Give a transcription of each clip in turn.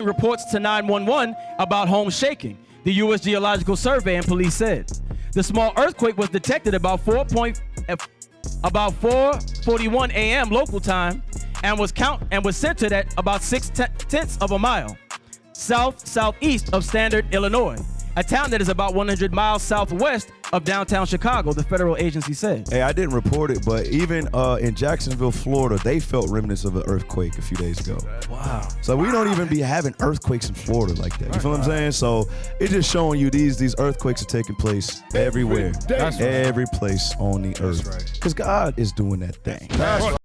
Reports to 911 about homes shaking. The U.S. Geological Survey and police said the small earthquake was detected about 4:41 a.m. local time and was centered at about 6/10 of a mile southeast of Standard, Illinois, a town that is about 100 miles southwest of downtown Chicago, the federal agency said. Hey, I didn't report it, but even in Jacksonville, Florida, they felt remnants of an earthquake a few days ago. Wow. So we don't even be having earthquakes in Florida like that. You feel what I'm saying? So it's just showing you these earthquakes are taking place everywhere. That's every place on the earth. Because God is doing that thing. That's right.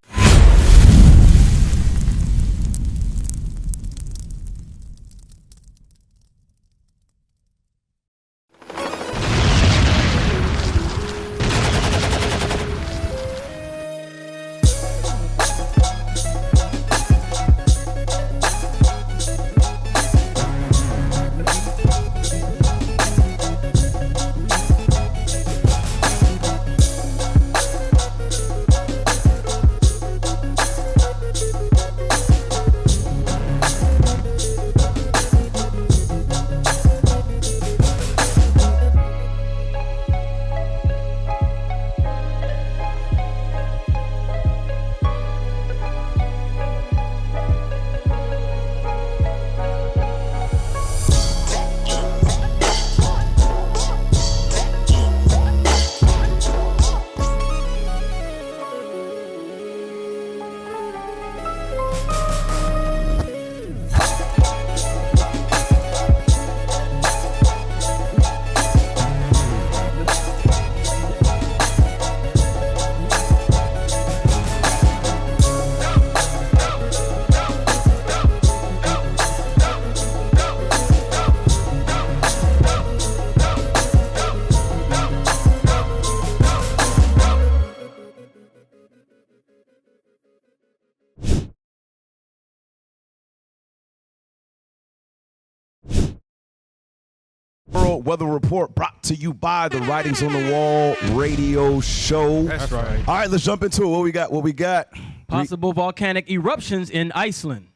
Weather report brought to you by the Writings on the Wall radio show. That's right. All right, let's jump into it. What we got? Possible volcanic eruptions in Iceland.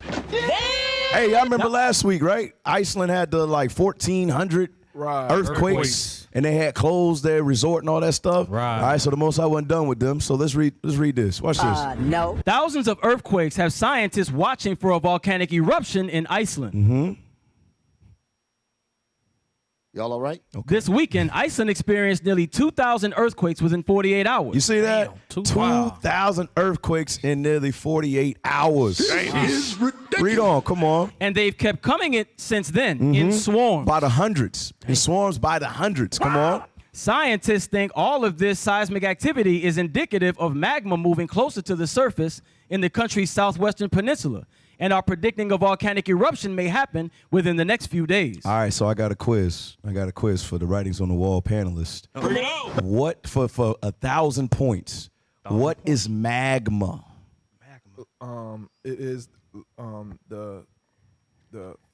Hey, y'all remember last week, right? Iceland had the 1,400 earthquakes, and they had closed their resort and all that stuff. Right. All right, so the Most High wasn't done with them. So let's read this. Watch this. No. Thousands of earthquakes have scientists watching for a volcanic eruption in Iceland. Mm-hmm. Y'all all right? Okay. This weekend, Iceland experienced nearly 2,000 earthquakes within 48 hours. You see that? Damn. 2,000 earthquakes in nearly 48 hours. Is ridiculous. Read on, come on. And they've kept coming it since then in swarms. By the hundreds. In swarms by the hundreds. Come on. Scientists think all of this seismic activity is indicative of magma moving closer to the surface in the country's southwestern peninsula, and are predicting a volcanic eruption may happen within the next few days. All right, so I got a quiz. For the Writings on the Wall panelists. Bring it on. What, for 1,000 points, what is magma? It is the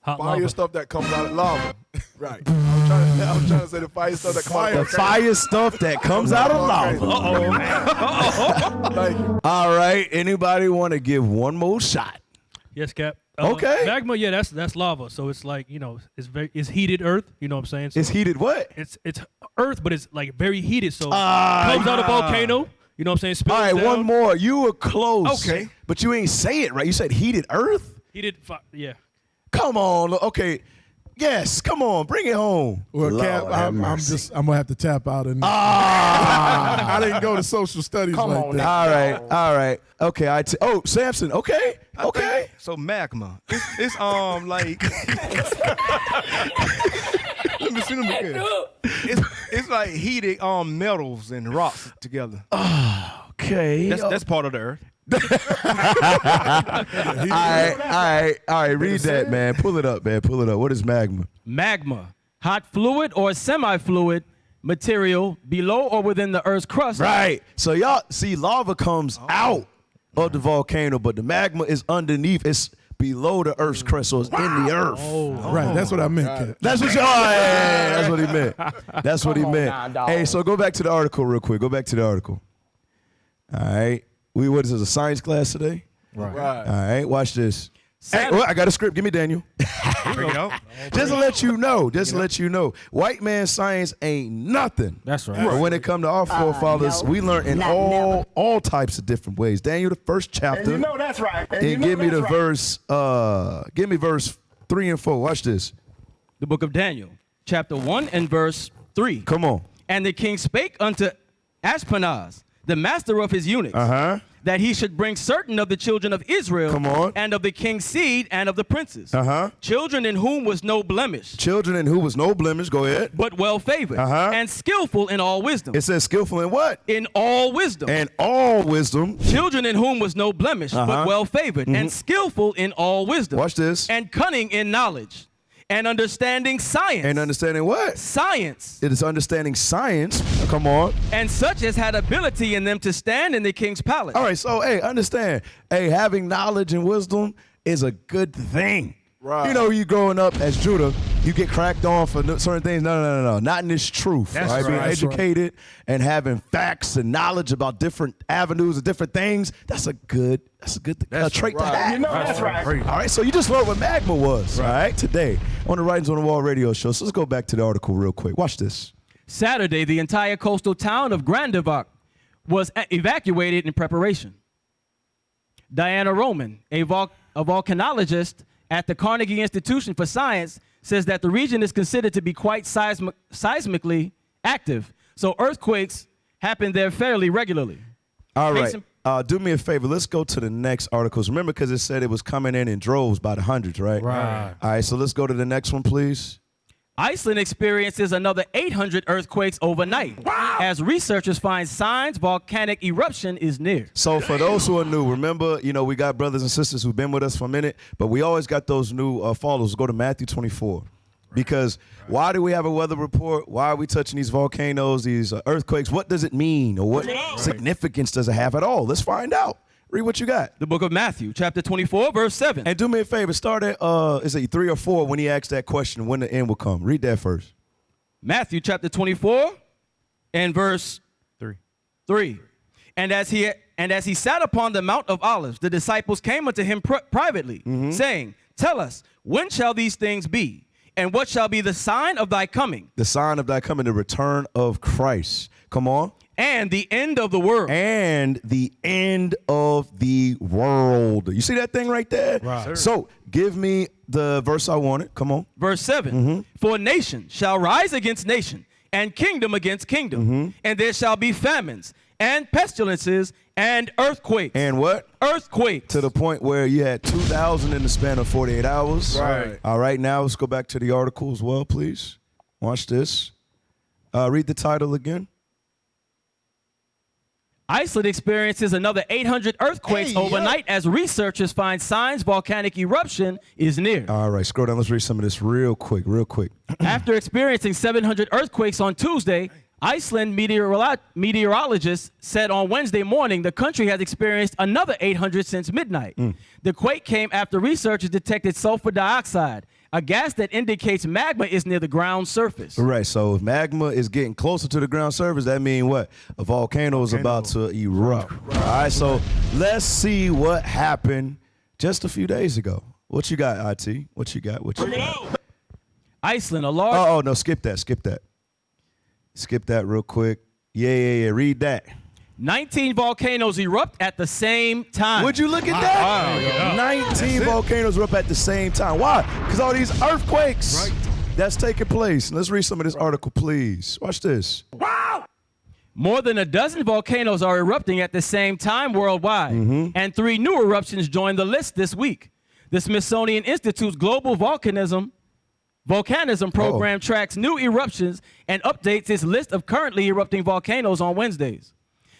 Hot fire lava. stuff that comes out of lava. Right. I'm trying to say the fire stuff that comes out The of fire stuff that comes out of lava. Thank you. All right, anybody want to give one more shot? Yes, Cap. Okay. Magma, yeah, that's lava. So it's like, it's heated earth. You know what I'm saying? So It's heated what? It's earth, but it's like very heated. So it comes out of volcano. You know what I'm saying? All Spills right, down. one more. You were close. Okay. But you ain't say it right. You said heated earth? Heated, yeah. Come on. Okay. Yes, come on. Bring it home. Well, Lord Cap, have I'm mercy. gonna have to tap out and Ah. I didn't go to social studies like that. All right. Okay, oh, Samson. Okay. So magma. It's like let me see them again. It's like heated metals and rocks together. Okay. That's part of the earth. All right. Read that, man. Pull it up, man. Pull it up. What is magma? Magma, hot fluid or semi-fluid material below or within the Earth's crust. Right. So y'all see, lava comes out of the volcano, but the magma is underneath. It's below the Earth's crust, so it's in the Earth. Right, that's what I meant, Cap. That's what that's what he meant. That's what he meant. now, dog. Hey, so go back to the article real quick. Go back to the article. All right. What is this, a science class today? Right. All right, watch this. Hey, well, I got a script. Give me Daniel. Here we go. Just to let you know. Just to let you know. White man science ain't nothing. That's right. But when it come to our forefathers, we learn in all types of different ways. Daniel, the first chapter. And you know that's right. And give me the verse. Give me verse 3 and 4. Watch this. The book of Daniel, chapter 1 and verse 3. Come on. And the king spake unto Ashpenaz, the master of his eunuchs, that he should bring certain of the children of Israel, Come on. and of the king's seed, and of the princes, Uh-huh. children in whom was no blemish, Children in who was no blemish. Go ahead. but well favored, and skillful in all wisdom. It says skillful in what? In all wisdom. And all wisdom. Children in whom was no blemish, but well favored, and skillful in all wisdom. Watch this. And cunning in knowledge, and understanding science. And understanding what? Science. It is understanding science. Come on. And such as had ability in them to stand in the king's palace. All right, so hey, understand. Hey, having knowledge and wisdom is a good thing. Right. You know, you growing up as Judah, you get cracked on for certain things. No. Not in this truth. That's right? Being right. educated and having facts and knowledge about different avenues and different things. That's a good trait to have. You know that's right. All right, so you just learned what magma was, all right, today on the Writings on the Wall radio show. So let's go back to the article real quick. Watch this. Saturday, the entire coastal town of Grandivak was evacuated in preparation. Diana Roman, a volcanologist at the Carnegie Institution for Science, says that the region is considered to be quite seismically active, so earthquakes happen there fairly regularly. All Case right. Do me a favor. Let's go to the next articles. Remember, because it said it was coming in droves by the hundreds, right? Right. All right, so let's go to the next one, please. Iceland experiences another 800 earthquakes overnight as researchers find signs volcanic eruption is near. So for those who are new, remember, we got brothers and sisters who've been with us for a minute, but we always got those new followers. Go to Matthew 24. Because why do we have a weather report? Why are we touching these volcanoes, these earthquakes? What does it mean, or what significance does it have at all? Let's find out. Read what you got. The book of Matthew, chapter 24, verse 7. And do me a favor, start at, is it 3 or 4 when he asked that question, when the end will come? Read that first. Matthew chapter 24 and verse 3. And as he sat upon the Mount of Olives, the disciples came unto him privately, saying, Tell us, when shall these things be? And what shall be the sign of thy coming? The sign of thy coming, the return of Christ. Come on. And the end of the world. And the end of the world. You see that thing right there? Right. So give me the verse I wanted. Come on. Verse 7. For nation shall rise against nation, and kingdom against kingdom. And there shall be famines, and pestilences, and earthquakes. And what? Earthquakes. To the point where you had 2,000 in the span of 48 hours. Right. All right, now let's go back to the article as well, please. Watch this. Read the title again. Iceland experiences another 800 earthquakes overnight as researchers find signs volcanic eruption is near. All right, scroll down. Let's read some of this real quick. After experiencing 700 earthquakes on Tuesday, Iceland meteorologists said on Wednesday morning the country has experienced another 800 since midnight. The quake came after researchers detected sulfur dioxide, a gas that indicates magma is near the ground surface. Right, so if magma is getting closer to the ground surface, that means what? A volcano is about to erupt. All right, so let's see what happened just a few days ago. What you got, IT? What you got? Iceland, a large... Oh, no, skip that. Skip that real quick. Yeah, read that. 19 volcanoes erupt at the same time. Would you look at that? 19 volcanoes erupt at the same time. Why? Because all these earthquakes that's taking place. Let's read some of this article, please. Watch this. More than a dozen volcanoes are erupting at the same time worldwide, and 3 new eruptions joined the list this week. The Smithsonian Institute's Global Volcanism program tracks new eruptions and updates its list of currently erupting volcanoes on Wednesdays.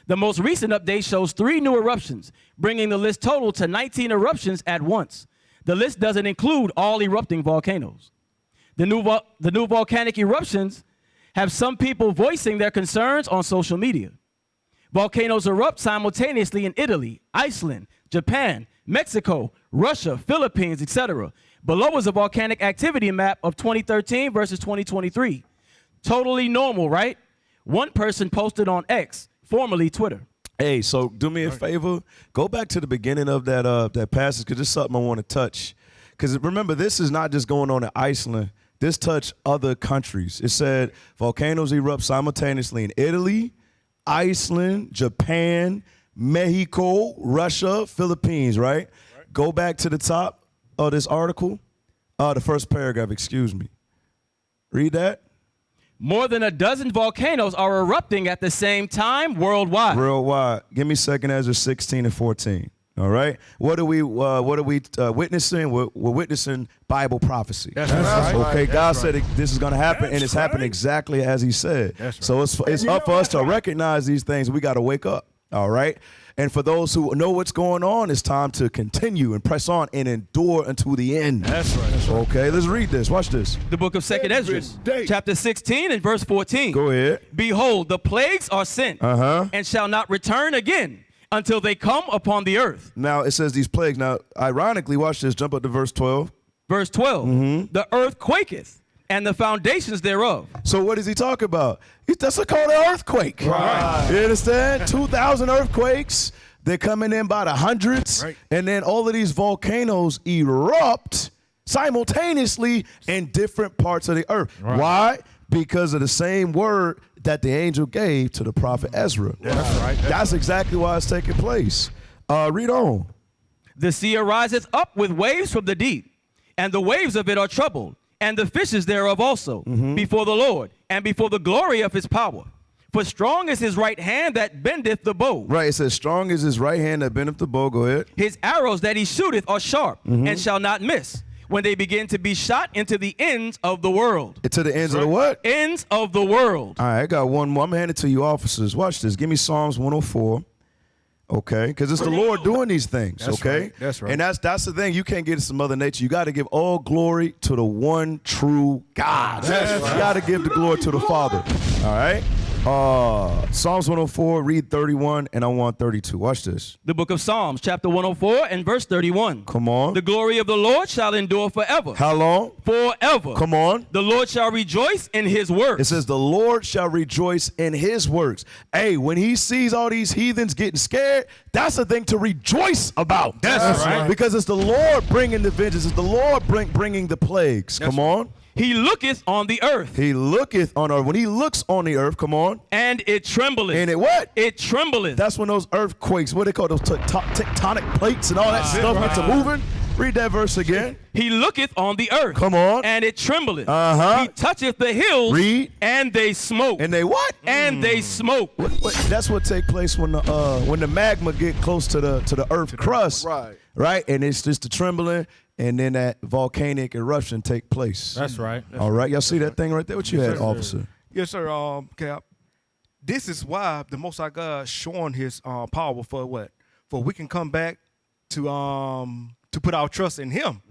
The most recent update shows 3 new eruptions, bringing the list total to 19 eruptions at once. The list doesn't include all erupting volcanoes. The new volcanic eruptions have some people voicing their concerns on social media. Volcanoes erupt simultaneously in Italy, Iceland, Japan, Mexico, Russia, Philippines, etc. Below is a volcanic activity map of 2013 versus 2023. Totally normal, right? One person posted on X, formerly Twitter. Hey, so do me a favor. Go back to the beginning of that passage because there's something I want to touch. Because remember, this is not just going on in Iceland. This touched other countries. It said volcanoes erupt simultaneously in Italy, Iceland, Japan, Mexico, Russia, Philippines, right? Go back to the top of this article. The first paragraph, excuse me. Read that. More than a dozen volcanoes are erupting at the same time worldwide. Worldwide. Give me 2 Ezra 16 and 14. All right. What are we witnessing? We're witnessing Bible prophecy. That's right. Okay. That's God right. said this is going to happen, and it's happened exactly as He said. That's right. So it's up for us to recognize these things. We got to wake up. All right. And for those who know what's going on, it's time to continue and press on and endure until the end. That's right. That's right. Okay. Let's read this. Watch this. The book of 2 Ezra, chapter 16 and verse 14. Go ahead. Behold, the plagues are sent and shall not return again until they come upon the earth. Now it says these plagues. Now, ironically, watch this. Jump up to verse 12. Verse 12. The earth quaketh and the foundations thereof. So what does he talk about? That's called an earthquake. Right. You understand? 2,000 earthquakes. They're coming in by the hundreds. Right. And then all of these volcanoes erupt simultaneously in different parts of the earth. Right. Why? Because of the same word that the angel gave to the prophet Ezra. That's right. That's exactly why it's taking place. Read on. The sea ariseth up with waves from the deep, and the waves of it are troubled, and the fishes thereof also, before the Lord, and before the glory of his power. For strong is his right hand that bendeth the bow. Right, it says, strong is his right hand that bendeth the bow. Go ahead. His arrows that he shooteth are sharp, and shall not miss, when they begin to be shot into the ends of the world. To the ends of the what? Ends of the world. All right, I got one more. I'm going to hand it to you officers. Watch this. Give me Psalms 104. Okay, because it's the Lord doing these things. That's okay, right. That's right. And that's the thing. You can't get it to Mother Nature. You got to give all glory to the one true God. That's right. You got to give the glory to the Father. All right. Psalms 104, read 31, and I want 32. Watch this. The book of Psalms, chapter 104 and verse 31. Come on. The glory of the Lord shall endure forever. How long? Forever. Come on. The Lord shall rejoice in his works. It says the Lord shall rejoice in his works. Hey, when he sees all these heathens getting scared, that's a thing to rejoice about. That's right. Because it's the Lord bringing the vengeance. It's the Lord bringing the plagues. Come on. He looketh on the earth. He looketh on earth. When he looks on the earth, come on. And it trembleth. And it what? It trembleth. That's when those earthquakes, what they call those tectonic plates and all that stuff into moving. Read that verse again. He looketh on the earth. Come on. And it trembleth. Uh-huh. He toucheth the hills. Read. And they smoke. And they what? And they smoke. That's what take place when the magma get close to the earth crust. Right. Right? And it's just the trembling, and then that volcanic eruption take place. That's right. All right. Y'all see that thing right there? What you had, officer? Yes, sir. Cap. This is why the Most High God showing His power for what? For we can come back to put our trust in Him,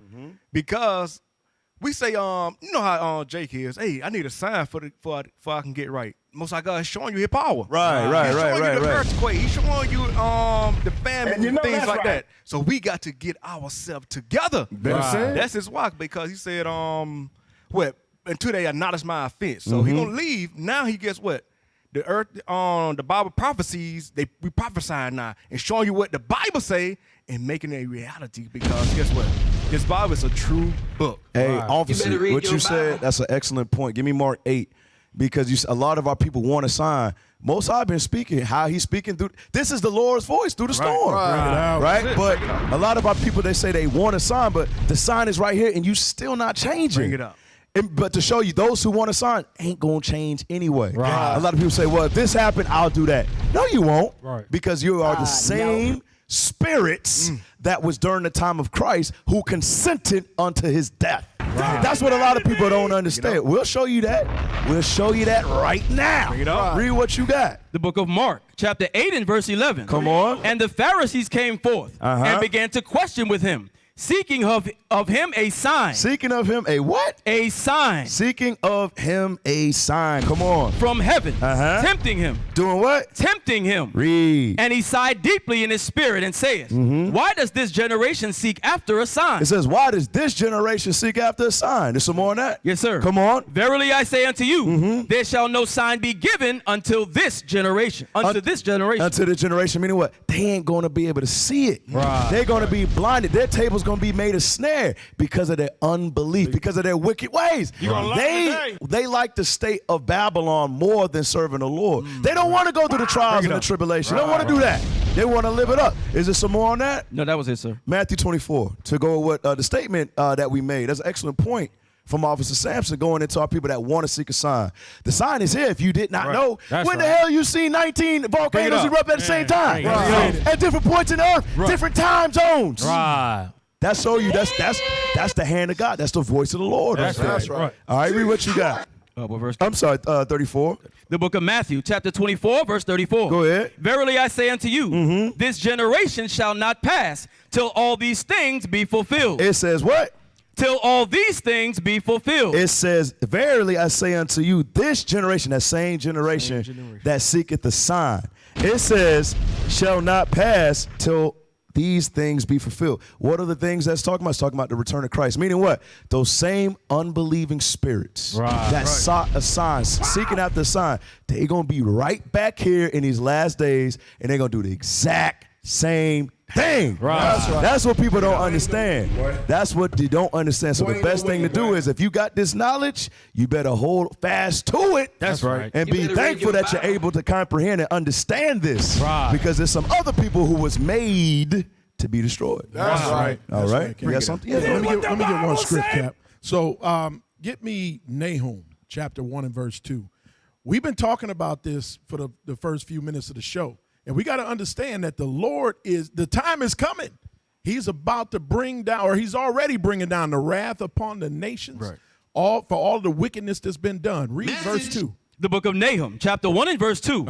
because we say you know how Jake is. Hey, I need a sign for I can get right. Most High God is showing you His power. Right. He's showing you the Right. earthquake. He's showing you the famine and you know things that's like right. that. So we got to get ourselves together. That's His why, because He said what? Until they acknowledge my offense. So He gonna leave. Now He gets what? The earth, the Bible prophecies, we prophesy now and showing you what the Bible say and making it a reality, because guess what? This Bible is a true book. Hey, officer, what you said, that's an excellent point. Give me Mark 8, because a lot of our people want a sign. Most I've been speaking, how he's speaking through, this is the Lord's voice through the storm. Right? But a lot of our people, they say they want a sign, but the sign is right here and you still not changing. Bring it up. But to show you, those who want a sign ain't going to change anyway. Right. A lot of people say, well, if this happened, I'll do that. No, you won't. Right. Because you are the same spirits that was during the time of Christ who consented unto his death. Right. That's what a lot of people don't understand. We'll show you that. We'll show you that right now. Bring it up. Read what you got. The book of Mark, chapter 8 and verse 11. Come on. And the Pharisees came forth and began to question with him, seeking of him a sign. Seeking of him a what? A sign. Seeking of him a sign. Come on. From heaven. Tempting him. Doing what? Tempting him. Read. And he sighed deeply in his spirit and saith, why does this generation seek after a sign? It says, why does this generation seek after a sign? There's some more on that? Yes, sir. Come on. Verily I say unto you, there shall no sign be given until this generation. Unto this generation. Until this generation, meaning what? They ain't going to be able to see it. Right. They're going to be blinded. Their table's going to be made a snare because of their unbelief, because of their wicked ways. They like the state of Babylon more than serving the Lord. They don't want to go through the trials and the tribulation. They don't want to do that. They want to live it up. Is there some more on that? No, that was it, sir. Matthew 24, to go with what the statement that we made. That's an excellent point from Officer Sampson going into our people that want to seek a sign. The sign is here if you did not know. That's when the hell you seen 19 volcanoes erupt at the same time? At different points in the earth, different time zones. Right. That's so you. That's the hand of God. That's the voice of the Lord. That's right. All right, read what you got. What verse? I'm sorry, 34. The book of Matthew, chapter 24, verse 34. Go ahead. Verily I say unto you, this generation shall not pass till all these things be fulfilled. It says what? Till all these things be fulfilled. It says, verily I say unto you, this generation, that same generation that seeketh the sign, it says, shall not pass till these things be fulfilled. What are the things that's talking about? It's talking about the return of Christ. Meaning what? Those same unbelieving spirits that sought a sign, seeking after a sign, they're going to be right back here in these last days, and they're going to do the exact same thing. That's what people don't understand. That's what they don't understand. So the best thing to do is, if you got this knowledge, you better hold fast to it. That's right. And be thankful that you're able to comprehend and understand this. Because there's some other people who was made to be destroyed. That's right. All right. You got something? Yeah, let me get one script, Cap. So get me Nahum, chapter 1 and verse 2. We've been talking about this for the first few minutes of the show. And we got to understand that the time is coming. He's about to bring down, or he's already bringing down the wrath upon the nations for all the wickedness that's been done. Read verse 2. The book of Nahum, chapter 1 and verse 2.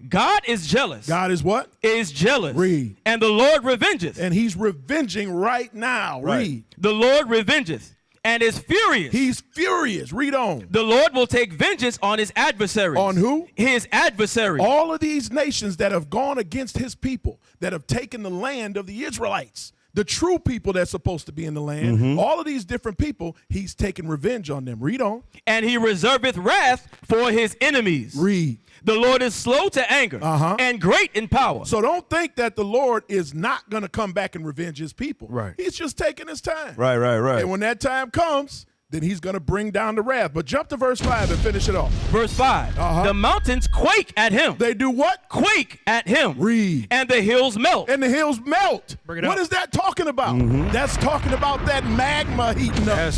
God is jealous. God is what? Is jealous. Read. And the Lord revengeth. And he's revenging right now. Read. The Lord revengeth and is furious. He's furious. Read on. The Lord will take vengeance on his adversaries. On who? His adversaries. All of these nations that have gone against his people, that have taken the land of the Israelites, the true people that's supposed to be in the land, all of these different people, he's taking revenge on them. Read on. And he reserveth wrath for his enemies. Read. The Lord is slow to anger and great in power. So don't think that the Lord is not going to come back and revenge his people. He's just taking his time. Right. And when that time comes, then he's going to bring down the wrath. But jump to verse 5 and finish it off. Verse 5. The mountains quake at him. They do what? Quake at him. Read. And the hills melt. And the hills melt. What is that talking about? That's talking about that magma heating up.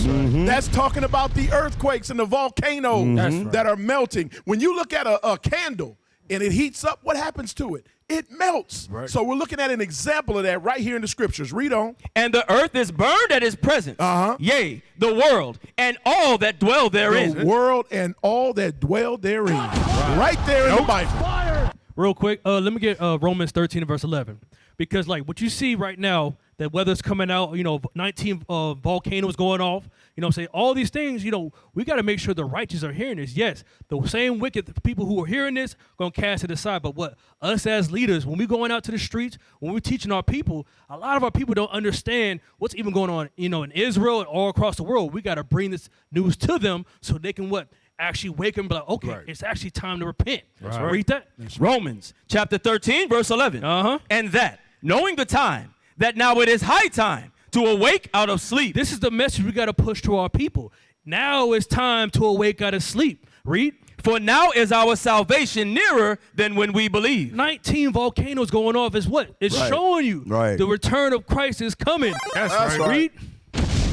That's talking about the earthquakes and the volcanoes that are melting. When you look at a candle and it heats up, what happens to it? It melts. So we're looking at an example of that right here in the scriptures. Read on. And the earth is burned at his presence. Yea, the world and all that dwell therein. The world and all that dwell therein. Right there in the Bible. Real quick, let me get Romans 13 and verse 11. Because like what you see right now, that weather's coming out, 19 volcanoes going off, all these things, we got to make sure the righteous are hearing this. Yes, the same wicked people who are hearing this going to cast it aside. But what us as leaders, when we're going out to the streets, when we're teaching our people, a lot of our people don't understand what's even going on, in Israel and all across the world. We got to bring this news to them so they can actually wake up and be like, okay, it's actually time to repent. Read that. Romans chapter 13, verse 11. And that, knowing the time, that now it is high time to awake out of sleep. This is the message we got to push to our people. Now it's time to awake out of sleep. Read. For now is our salvation nearer than when we believe. 19 volcanoes going off is what? It's showing you the return of Christ is coming. That's right. Read.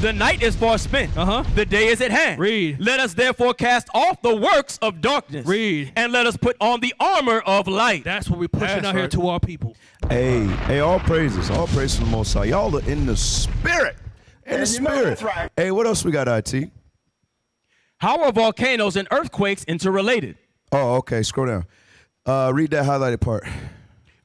The night is far spent. The day is at hand. Read. Let us therefore cast off the works of darkness. Read. And let us put on the armor of light. That's what we're pushing out here to our people. Hey, all praises to the Most High. Y'all are in the spirit. In the spirit. Hey, what else we got, IT? How are volcanoes and earthquakes interrelated? Oh, okay. Scroll down. Read that highlighted part.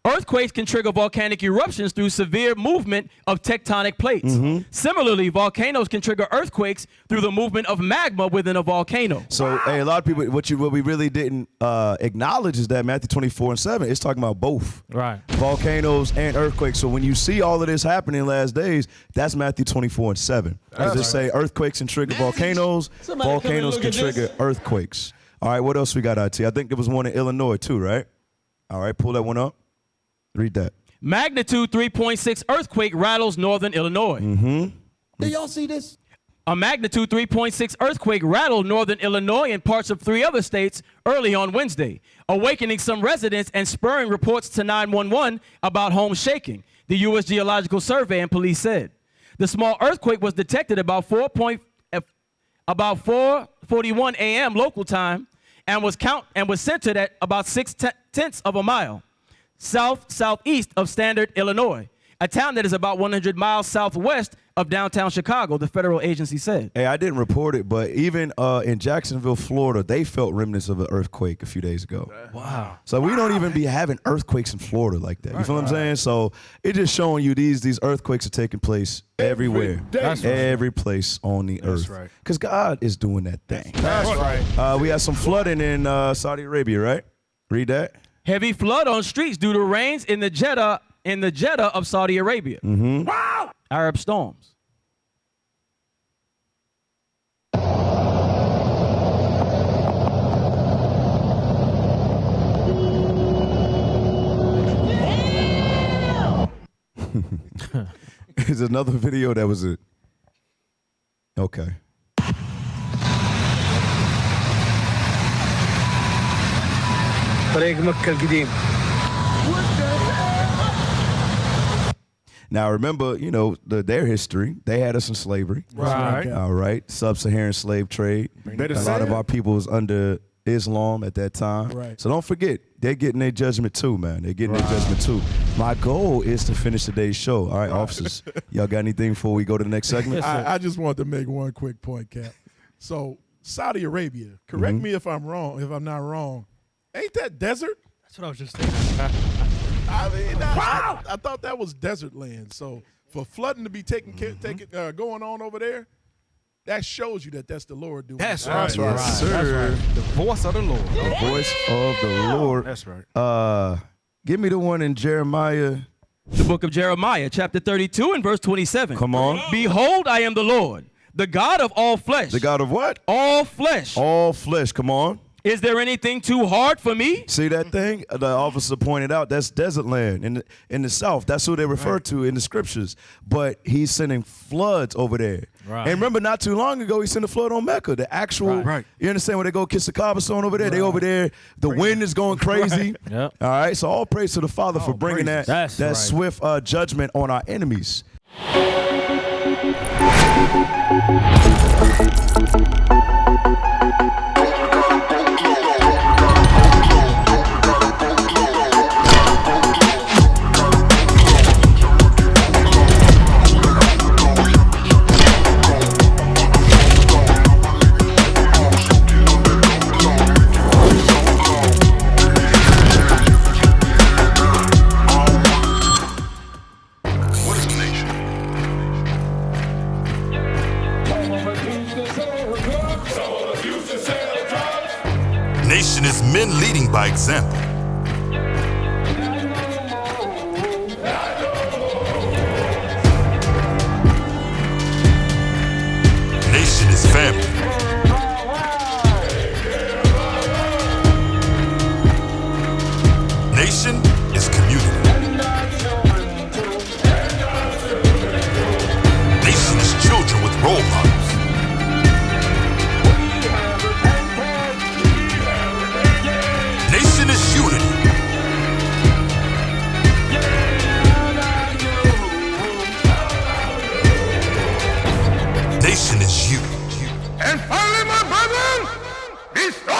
Earthquakes can trigger volcanic eruptions through severe movement of tectonic plates. Similarly, volcanoes can trigger earthquakes through the movement of magma within a volcano. So, hey, a lot of people, what we really didn't acknowledge is that Matthew 24:7 is talking about both. Right. Volcanoes and earthquakes. So when you see all of this happening in the last days, that's Matthew 24:7. Does it say earthquakes can trigger volcanoes? Volcanoes can trigger earthquakes. All right, what else we got, IT? I think there was one in Illinois too, right? All right, pull that one up. Read that. Magnitude 3.6 earthquake rattles northern Illinois. Do y'all see this? A magnitude 3.6 earthquake rattled northern Illinois and parts of 3 other states early on Wednesday, awakening some residents and spurring reports to 911 about homes shaking, the U.S. Geological Survey and police said. The small earthquake was detected about 4:41 a.m. local time and was centered at about 0.6 of a mile southeast of Standard, Illinois, a town that is about 100 miles southwest of downtown Chicago, the federal agency said. Hey, I didn't report it, but even in Jacksonville, Florida, they felt remnants of an earthquake a few days ago. Wow. So we don't even be having earthquakes in Florida like that. You feel what I'm saying? So it's just showing you these earthquakes are taking place everywhere. That's right. Every place on the earth. right. Because God is doing that thing. That's right. We had some flooding in Saudi Arabia, right? Read that. Heavy flood on streets due to rains in the Jeddah of Saudi Arabia. Wow. Arab storms. There's another video that was it. Okay. Now remember, their history. They had us in slavery. Right. All right. Sub-Saharan slave trade. A lot of our people was under Islam at that time. Right. So don't forget, they're getting their judgment too, man. They're getting their judgment too. My goal is to finish today's show. All right, officers. Y'all got anything before we go to the next segment? I just wanted to make one quick point, Cap. So Saudi Arabia, correct me if I'm wrong, if I'm not wrong, ain't that desert? That's what I was just thinking. I mean, I thought that was desert land. So for flooding to be going on over there, that shows you that that's the Lord doing. That's it. right. Yes, sir. The voice of the Lord. The voice of the Lord. That's right. Give me the one in Jeremiah. The book of Jeremiah, chapter 32 and verse 27. Come on. Behold, I am the Lord, the God of all flesh. The God of what? All flesh. All flesh. Come on. Is there anything too hard for me? See that thing? The officer pointed out that's desert land in the south. That's who they refer to in the scriptures. But he's sending floods over there. Right. And remember, not too long ago, he sent a flood on Mecca. The actual, Right. You understand when they go kiss the Kaaba stone over there? They over there. The wind is going crazy. Yep. All right. So all praise to the Father for bringing praises. That's that right. swift judgment on our enemies. Nation is men leading by example. Nation is family. Nation is community. Nation is children with role models. Nation is unity. Nation is you. And finally, my brethren, be strong.